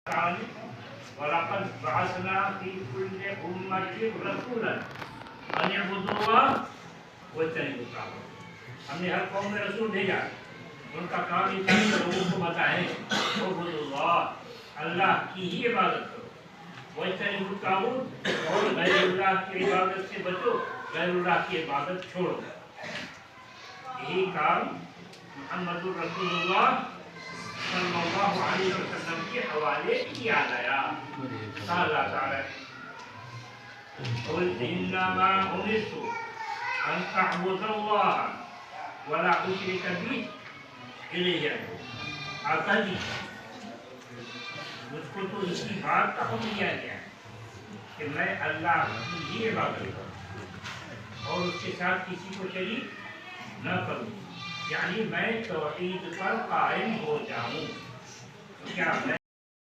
وَلَقَدْ بَعَثْنَا فِي كُلِّ أُمَّةٍ رَسُولًا أَنِ اعْبُدُوا اللَّهَ وَاجْتَنِبُوا الطَّاغُوتَ۔ ہم نے ہر قوم میں رسول بھیجا، ان کا کام یہ تھا کہ لوگوں کو بتائیں اعبدوا اللہ، اللہ کی ہی عبادت کرو، وَاجْتَنِبُوا الطَّاغُوتَ، اور غیر اللہ کی عبادت سے بچو، غیر اللہ کی عبادت چھوڑو۔ یہی کام محمد الرسول اللہ صلی اللہ علیہ وسلم کے حوالے کیا گیا۔ اللہ تعالیٰ قل انما امرت ان اعبد اللہ ولا اشرک به الیہ آقا جی، مجھ کو تو اسی بات کا حکم دیا گیا کہ میں اللہ کی ہی عبادت کروں اور اس کے ساتھ کسی کو شریک نہ کروں، یعنی میں توحید پر قائم ہو جاؤں۔ کیا